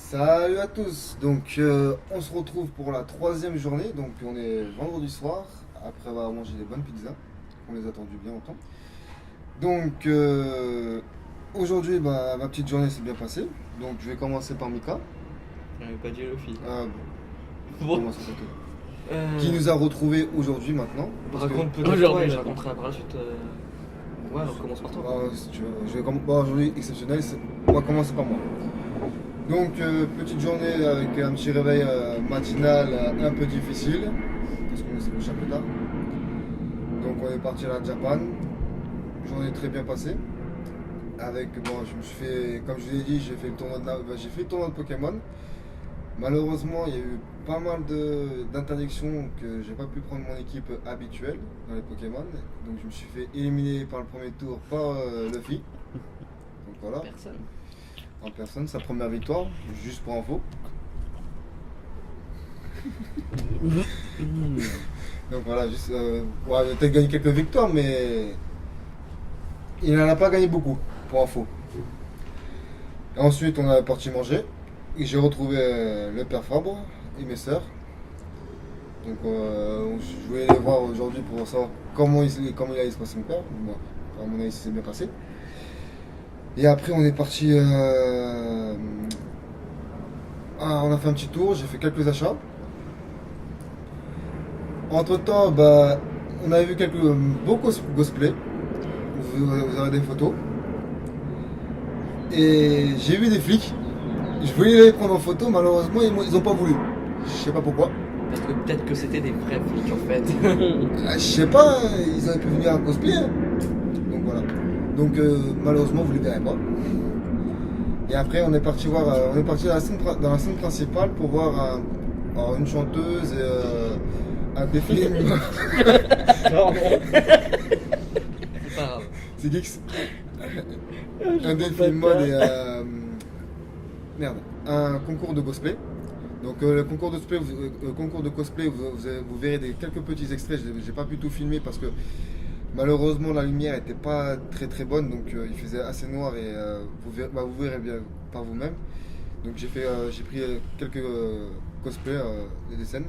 Salut à tous, donc on se retrouve pour la troisième journée, donc on est vendredi soir, après avoir mangé des bonnes pizzas, on les a attendues bien longtemps. Donc aujourd'hui ma petite journée s'est bien passée, donc je vais commencer par Mika. J'avais pas dit Luffy. Ah bon, Bon. commence avec toi. Qui nous a retrouvés aujourd'hui maintenant. parce que- Raconte peut-être Aujourd'hui. quoi et je raconterai par la suite. Ouais, on commence par toi. Si tu veux, aujourd'hui exceptionnel, on va commencer par moi. Donc petite journée avec un petit réveil matinal un peu difficile, parce qu'on s'est couché un peu tard. Donc on est parti à la Japan, journée très bien passée. Avec, je me suis fait, comme je vous l'ai dit, j'ai fait le tournoi de Pokémon. Malheureusement, il y a eu pas mal d'interdictions que j'ai pas pu prendre mon équipe habituelle dans les Pokémon. Donc je me suis fait éliminer par le premier tour par Luffy. Donc voilà. Personne. En personne, sa première victoire, juste pour info. Donc voilà, juste, il a peut-être gagné quelques victoires, mais il n'en a pas gagné beaucoup, pour info. Et ensuite, on est parti manger. Et j'ai retrouvé le père Fabre et mes sœurs. Donc je voulais les voir aujourd'hui pour savoir comment il allait se passer mon père. Bon, à mon avis, ça s'est bien passé. Et après, on est parti. On a fait un petit tour, j'ai fait quelques achats. Entre temps, on avait vu beaucoup de cosplay. Vous aurez des photos. Et j'ai vu des flics. Je voulais les prendre en photo, malheureusement, ils n'ont pas voulu. Je sais pas pourquoi. Parce que peut-être que c'était des vrais flics en fait. Je sais pas, ils auraient pu venir en cosplay. Hein. Donc voilà. Donc malheureusement, vous les verrez pas. Et après, on est parti voir, dans la scène principale pour voir une chanteuse et un défilé. C'est pas grave. C'est Geeks. Un défilé mode et un concours de cosplay. Donc le concours de cosplay, vous verrez quelques petits extraits. J'ai pas pu tout filmer parce que malheureusement la lumière était pas très très bonne, donc il faisait assez noir et vous verrez bien par vous-même. Donc j'ai pris quelques cosplays et des scènes.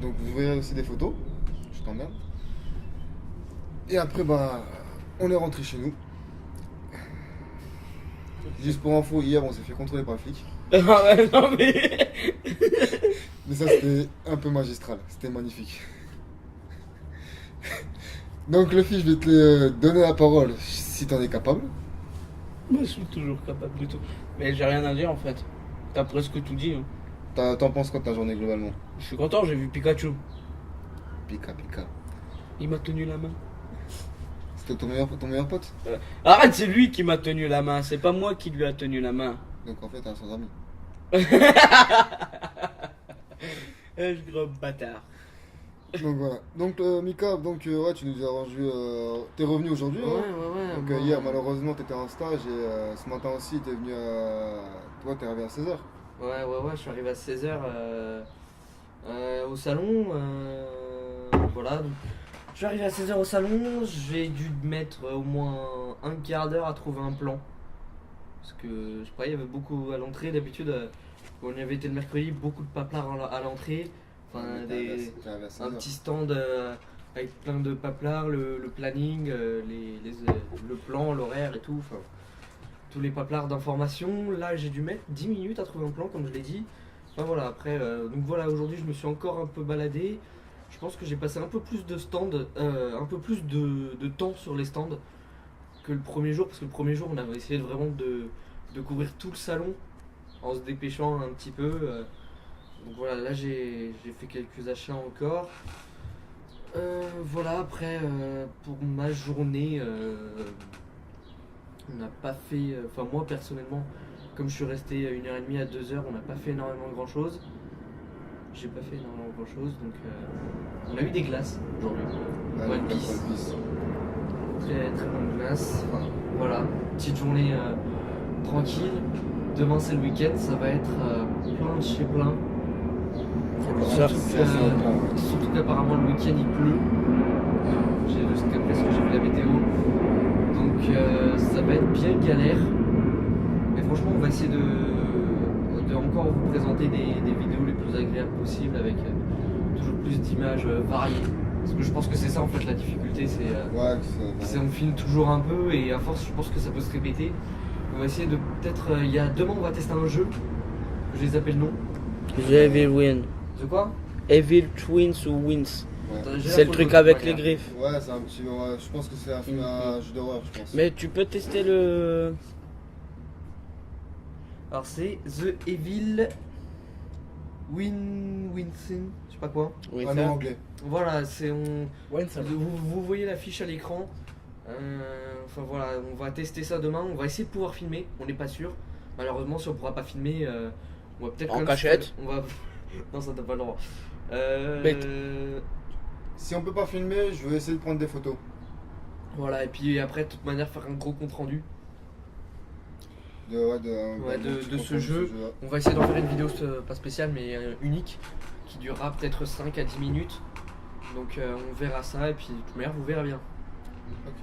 Donc vous verrez aussi des photos. Je t'emmerde. Et après on est rentré chez nous. Juste pour info, hier on s'est fait contrôler par le flic. Ah ouais, non mais. Mais ça c'était un peu magistral, c'était magnifique. Donc le fils, je vais te donner la parole si t'en es capable. Moi je suis toujours capable de tout. Mais j'ai rien à dire en fait. T'as presque tout dit. Hein. T'en penses quoi de ta journée globalement? Je suis content, j'ai vu Pikachu. Pika Pika. Il m'a tenu la main. C'était ton meilleur pote? Arrête, c'est lui qui m'a tenu la main, c'est pas moi qui lui a tenu la main. Donc en fait t'es un sans ami. Je gros bâtard. Donc voilà. Donc Mika, ouais, tu nous as rendu. T'es revenu aujourd'hui? Ouais, Hein. ouais, ouais. Donc moi- hier malheureusement t'étais en stage et ce matin aussi t'es venu toi t'es arrivé à 16h. Ouais, je suis arrivé à 16h au salon. Voilà. Donc, je suis arrivé à 16h au salon, j'ai dû mettre au moins un quart d'heure à trouver un plan. Parce que je sais pas, il y avait beaucoup à l'entrée. D'habitude, quand on y avait été le mercredi, beaucoup de paplards à l'entrée. Enfin, T'es arrivé à 16h. un petit stand avec plein de paplards, le planning, le plan, l'horaire et tout. Enfin, tous les paplards d'information. Là, j'ai dû mettre 10 minutes à trouver un plan, comme je l'ai dit. Enfin voilà, après, donc voilà, aujourd'hui, je me suis encore un peu baladé. Je pense que j'ai passé un peu plus de stands, un peu plus de temps sur les stands que le premier jour, parce que le premier jour, on avait essayé vraiment de couvrir tout le salon en se dépêchant un petit peu. Donc voilà, là j'ai fait quelques achats encore. Voilà, après, pour ma journée, on n'a pas fait. Enfin, moi personnellement, comme je suis resté 1h30 à 2h, on n'a pas fait énormément grand chose. J'ai pas fait énormément grand chose, donc on a eu des glaces aujourd'hui. One Piece. Très très bonne glace. Enfin, voilà, petite journée tranquille. Demain c'est le week-end, ça va être plein de chez plein. Surtout qu'apparemment le week-end il pleut. Jusqu'à presque j'ai vu la météo. Donc ça va être bien galère. Mais franchement on va essayer de encore encore vous présenter des vidéos les plus agréables possibles avec toujours plus d'images variées. Parce que je pense que c'est ça en fait la difficulté, c'est on filme toujours un peu et à force je pense que ça peut se répéter. On va essayer de peut-être, il y a demain on va tester un jeu, je les appelle non. The Evil Win. De quoi? Evil Twins ou Wins. Ouais. C'est le truc avec les griffes. Ouais, c'est un petit. Ouais, je pense que c'est un jeu d'horreur, je pense. Mais tu peux tester le. Alors c'est The Evil Winston, je sais pas quoi. Oui, Un nom anglais. Voilà, c'est ça. vous voyez l'affiche à l'écran. Enfin voilà, on va tester ça demain. On va essayer de pouvoir filmer. On n'est pas sûr. Malheureusement, si on pourra pas filmer, on va peut-être En quand même cachette. on va. Non, ça t'as pas le droit. Bête. Si on peut pas filmer, je vais essayer de prendre des photos. Voilà, et puis après, de toute manière, faire un gros compte rendu. De ce jeu. On va essayer d'en faire une vidéo pas spéciale mais unique qui durera peut-être 5 à 10 minutes. Donc on verra ça et puis de toute manière vous verrez bien. Ok.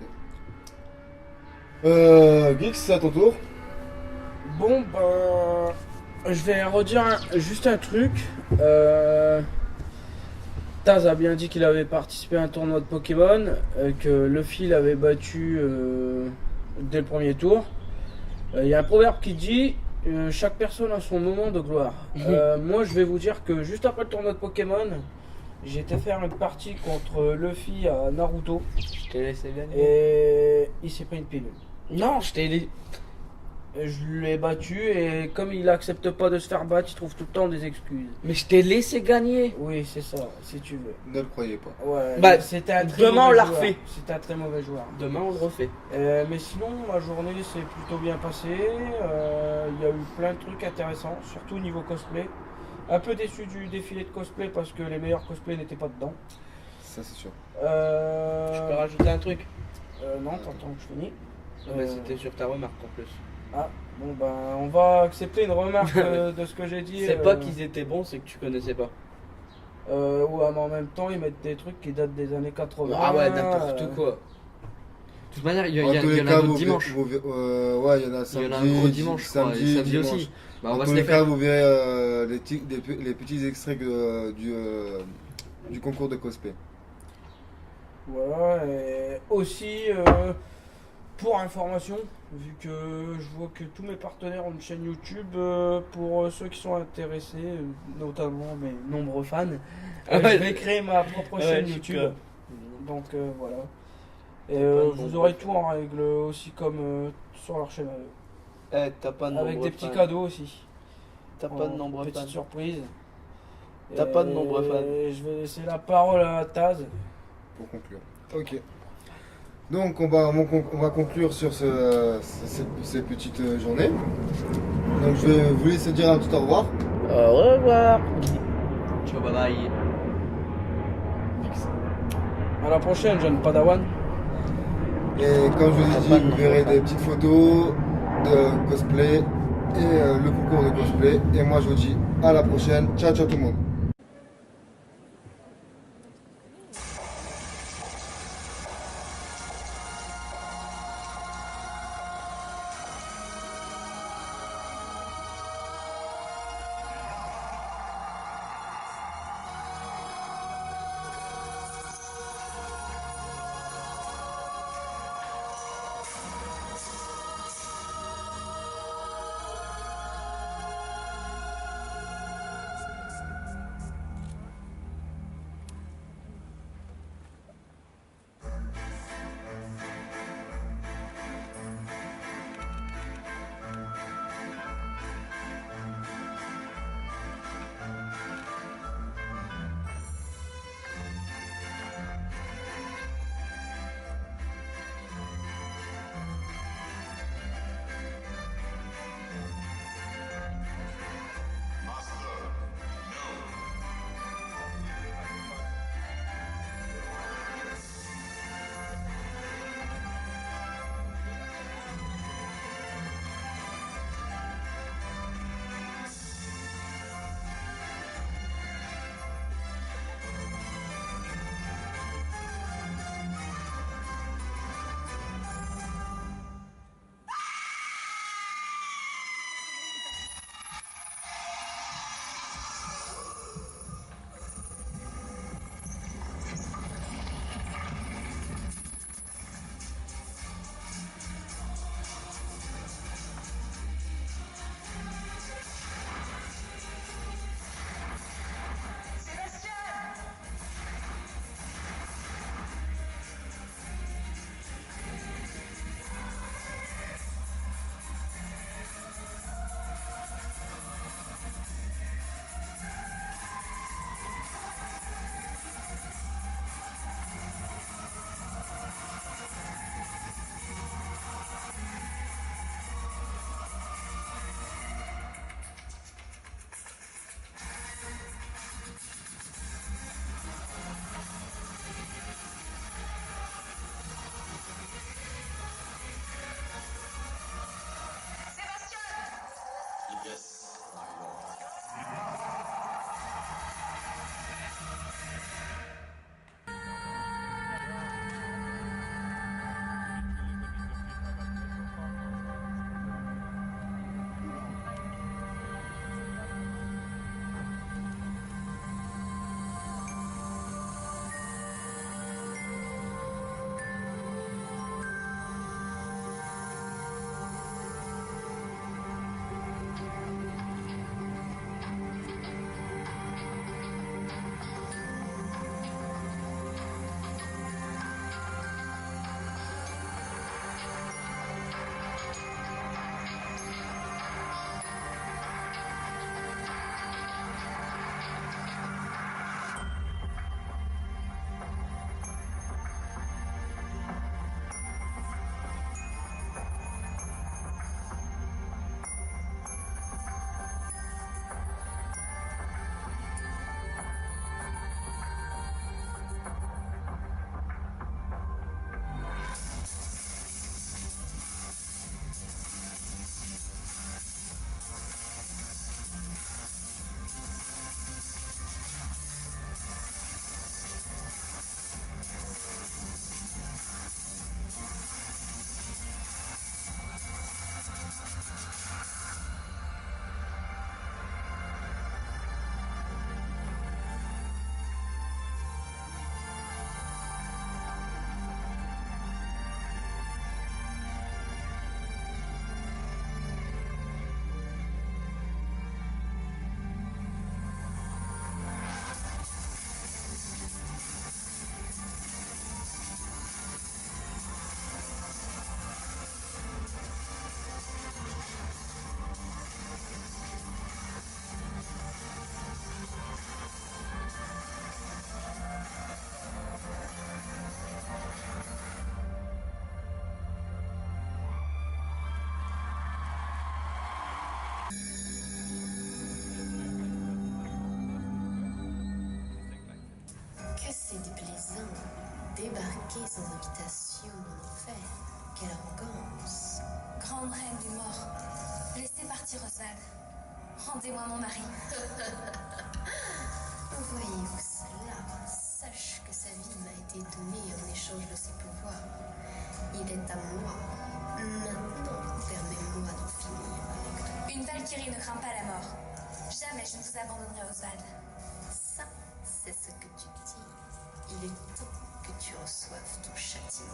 Geeks, c'est à ton tour. Bon, ben. Je vais redire juste un truc. Taz a bien dit qu'il avait participé à un tournoi de Pokémon, que Luffy l'avait battu dès le premier tour. Il y a un proverbe qui dit chaque personne a son moment de gloire. Moi, je vais vous dire que juste après le tournoi de Pokémon, j'ai été faire une partie contre Luffy à Naruto. Je t'ai laissé gagner. Et il s'est pris une pilule. Non, je l'ai battu et comme il accepte pas de se faire battre, il trouve tout le temps des excuses. Mais je t'ai laissé gagner. Oui, c'est ça, si tu veux. Ne le croyez pas. Ouais, Bah, c'était un très demain, on mauvais la joueur. refait. C'était un très mauvais joueur. Demain on le refait. Mais sinon, la journée s'est plutôt bien passée. Il y a eu plein de trucs intéressants, surtout au niveau cosplay. Un peu déçu du défilé de cosplay parce que les meilleurs cosplays n'étaient pas dedans. Ça, c'est sûr. Je peux rajouter un truc? Non, t'entends que je finis. Mais c'était sur ta remarque en plus. Ah, bon ben, on va accepter une remarque de ce que j'ai dit. C'est pas qu'ils étaient bons, c'est que tu connaissais pas. Ouais, mais en même temps, ils mettent des trucs qui datent des années 80. Ah ouais, n'importe quoi. De toute manière, il y En tous en les a cas, d'autres vous dimanche. Ouais, il y en a samedi. Il y en a un gros dimanche, je crois, et samedi dimanche. aussi. Bah, on En va tous se les les cas, faire. vous verrez les petits extraits du concours de cosplay. Voilà, et aussi, pour information, vu que je vois que tous mes partenaires ont une chaîne YouTube, pour ceux qui sont intéressés, notamment mes nombreux fans, je vais créer ma propre chaîne YouTube. Donc voilà. Et vous aurez tout en règle aussi comme sur leur chaîne à eux. T'as pas de Avec des petits cadeaux aussi. T'as pas de nombreux Petite fans. surprise. T'as pas de nombreux fans. Je vais laisser la parole à Taz. Pour conclure. Ok. Donc on va conclure sur ces petites journées. Donc je vais vous laisser dire un petit au revoir. Au revoir. Ciao, bye bye. À la prochaine, jeune Padawan. Et comme je vous ai dit, vous verrez des petites photos de cosplay et le concours de cosplay. Et moi je vous dis à la prochaine. Ciao ciao tout le monde. Que c'est déplaisant, débarquer sans invitation en enfer. Quelle arrogance. Grande reine du mort, laissez partir Oswald. Rendez-moi mon mari. Voyez-vous cela? Sache que sa vie m'a été donnée en échange de ses pouvoirs. Il est à moi. Maintenant, permets-moi d'en finir avec toi. Une Valkyrie ne craint pas la mort. Jamais je ne vous abandonnerai, Oswald. Ça, c'est ce que tu dis. Il est temps que tu reçoives ton châtiment.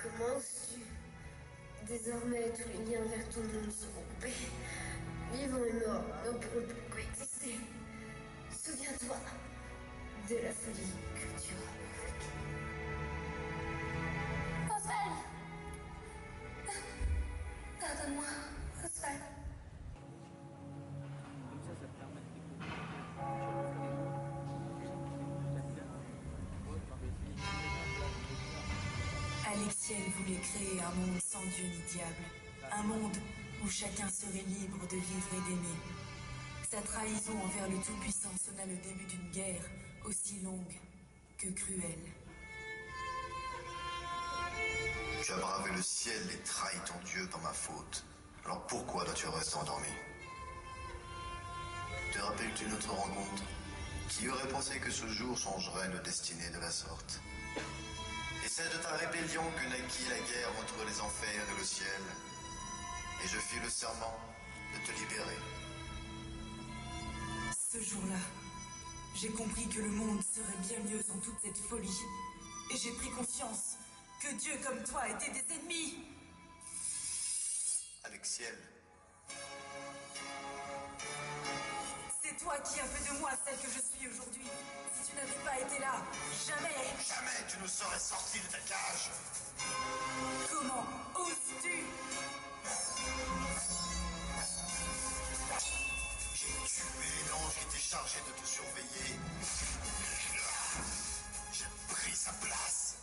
Comment oses-tu? Désormais, tous les liens vers ton monde sont coupés. Vivants et morts ne pourront plus coexister. Souviens-toi de la folie que tu as provoquée. Oswald! Pardonne-moi, Oswald. Alexiel voulait créer un monde sans Dieu ni diable, un monde où chacun serait libre de vivre et d'aimer. Sa trahison envers le Tout-Puissant sonna le début d'une guerre aussi longue que cruelle. Tu as bravé le ciel et trahi ton Dieu par ma faute. Alors pourquoi dois-tu rester endormi? Te rappelles-tu notre rencontre? Qui aurait pensé que ce jour changerait nos destinées de la sorte? Et c'est de ta rébellion que naquit la guerre entre les enfers et le ciel. Et je fis le serment de te libérer. Ce jour-là, j'ai compris que le monde serait bien mieux sans toute cette folie. Et j'ai pris conscience que Dieu comme toi était des ennemis. Alexiel, C'est toi qui as fait de moi celle que je suis aujourd'hui. Si tu n'avais pas été là, jamais. jamais tu ne serais sorti de ta cage. Comment oses-tu? J'ai tué l'ange qui était chargé de te surveiller. J'ai pris sa place.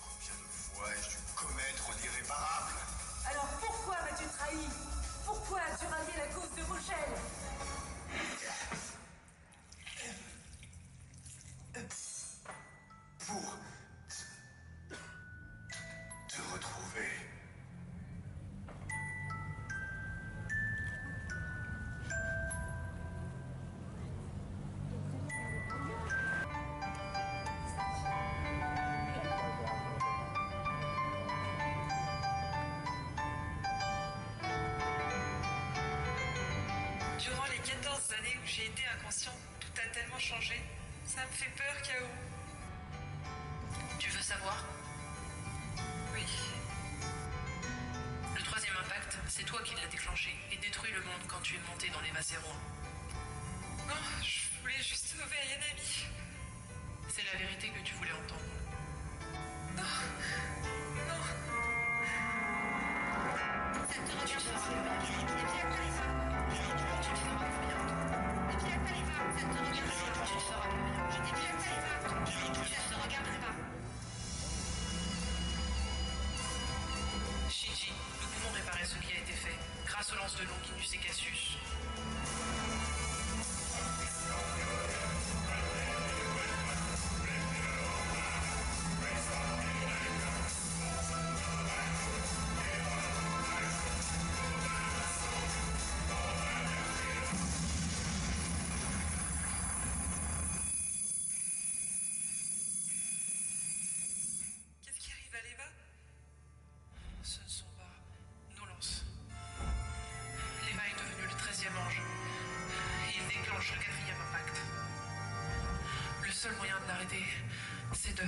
Combien de fois ai-je dû commettre l'irréparable? Alors pourquoi m'as-tu trahi? Pourquoi as-tu rallié la cause de Rochelle? Pour te retrouver. Durant les 14 années où j'ai été inconscient, tout a tellement changé. Ça me fait peur, K.O. Tu veux savoir? Oui. Le troisième impact, c'est toi qui l'as déclenché et détruit le monde quand tu es monté dans les Macérois. Non, je voulais juste sauver Ayanami. C'est la vérité que tu voulais entendre. Non. Non. Ça te Tu regarde feras pas. le bien. Et puis après les femmes. Tu te feras plus rien. Et puis après les femmes, ça te regarde pas. Tu te feras plus rien. Et puis après les femmes, ça te regarde pas. Shinji, nous pouvons réparer ce qui a été fait, grâce au lance de Longinus et Cassius. Qu'est-ce qui arrive à l'Eva? Ce ne sont pas nos lances. L'Eva est devenu le 13e ange. Et il déclenche le 4e impact. Le seul moyen de l'arrêter, c'est de...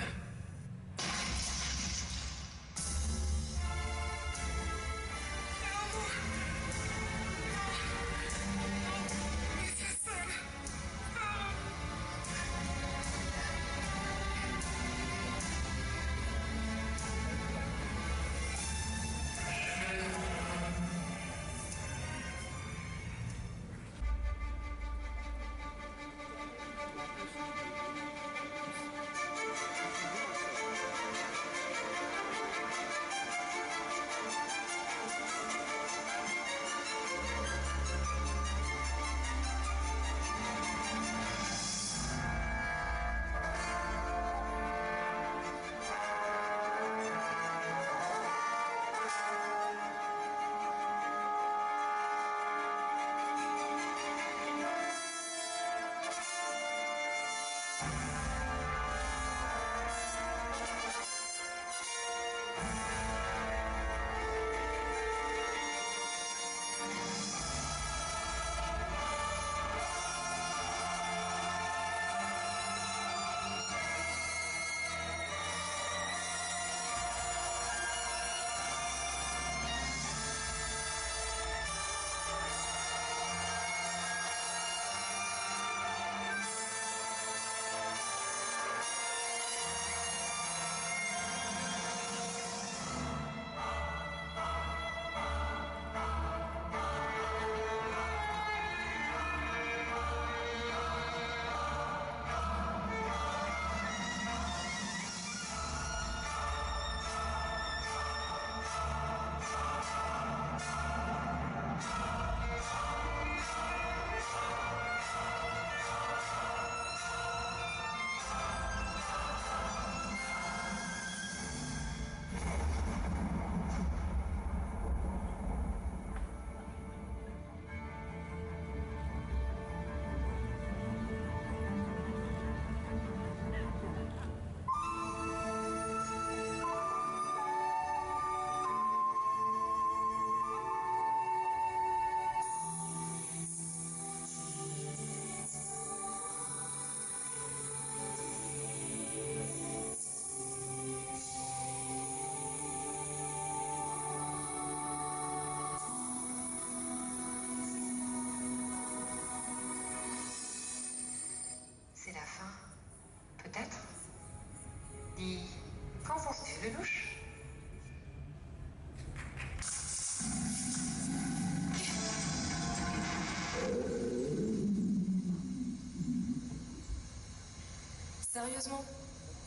Sérieusement?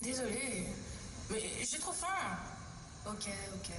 Désolée, mais j'ai trop faim. Ok, ok.